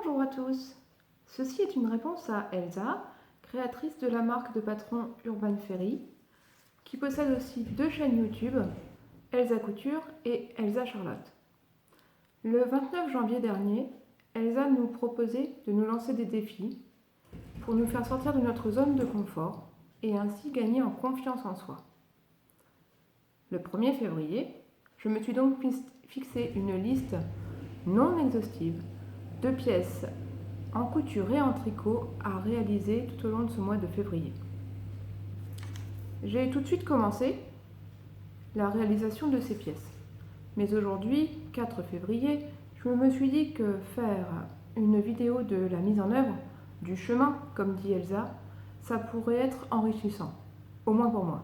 Bonjour à tous. Ceci est une réponse à Elsa, créatrice de la marque de patron Urban Ferry, qui possède aussi deux chaînes YouTube, Elsa Couture et Elsa Charlotte. Le 29 janvier dernier, Elsa nous proposait de nous lancer des défis pour nous faire sortir de notre zone de confort et ainsi gagner en confiance en soi. Le 1er février, je me suis donc fixé une liste non exhaustive de pièces en couture et en tricot à réaliser tout au long de ce mois de février. J'ai tout de suite commencé la réalisation de ces pièces. Mais aujourd'hui, 4 février, je me suis dit que faire une vidéo de la mise en œuvre, du chemin, comme dit Elsa, ça pourrait être enrichissant, au moins pour moi.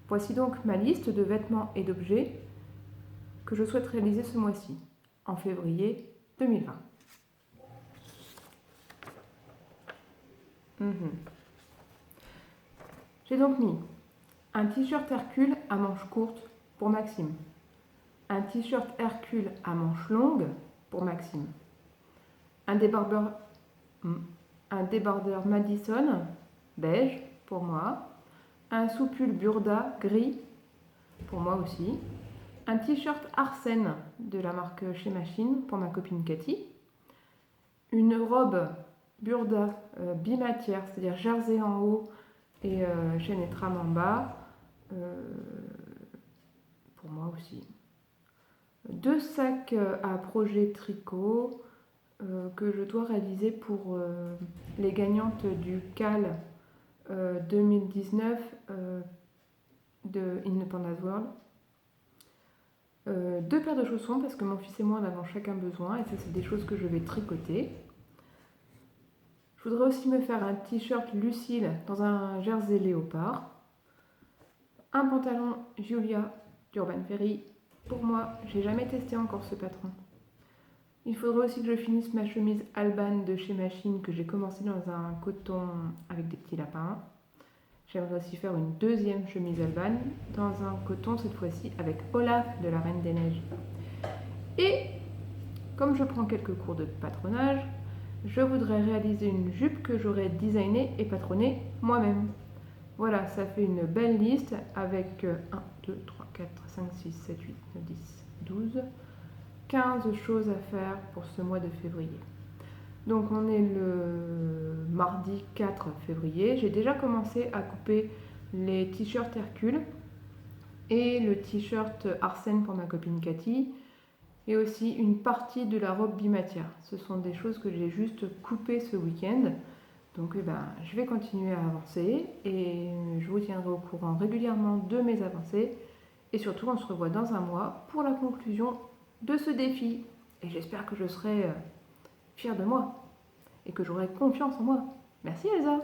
Voici donc ma liste de vêtements et d'objets que je souhaite réaliser ce mois-ci, en février 2020. J'ai donc mis un t-shirt Hercule à manches courtes pour Maxime, un t-shirt Hercule à manches longues pour Maxime, un débardeur Madison beige pour moi, un sous-pull Burda gris pour moi aussi, un t-shirt Arsène de la marque Chez Machine pour ma copine Cathy, une robe Burda bimatière, c'est-à-dire jersey en haut et chaîne et trame en bas, pour moi aussi. Deux sacs à projet tricot que je dois réaliser pour les gagnantes du CAL 2019 de Independence World. Deux paires de chaussons parce que mon fils et moi en avons chacun besoin et ça c'est des choses que je vais tricoter. Je voudrais aussi me faire un t-shirt Lucille dans un jersey léopard, un pantalon Julia d'Urban Ferry. Pour moi, j'ai jamais testé encore ce patron. Il faudrait aussi que je finisse ma chemise Alban de Chez Machine que j'ai commencé dans un coton avec des petits lapins. J'aimerais aussi faire une deuxième chemise Alban dans un coton cette fois-ci avec Olaf de la Reine des Neiges. Et comme je prends quelques cours de patronage, je voudrais réaliser une jupe que j'aurais designée et patronnée moi-même. Voilà, ça fait une belle liste avec 1, 2, 3, 4, 5, 6, 7, 8, 9, 10, 12, 15 choses à faire pour ce mois de février. Donc on est le mardi 4 février. J'ai déjà commencé à couper les t-shirts Hercule et le t-shirt Arsène pour ma copine Cathy et aussi une partie de la robe bimatière. Ce sont des choses que j'ai juste coupées ce week-end. Donc je vais continuer à avancer et je vous tiendrai au courant régulièrement de mes avancées. Et surtout, on se revoit dans un mois pour la conclusion de ce défi. Et j'espère que je serai fière de moi et que j'aurai confiance en moi. Merci Elsa!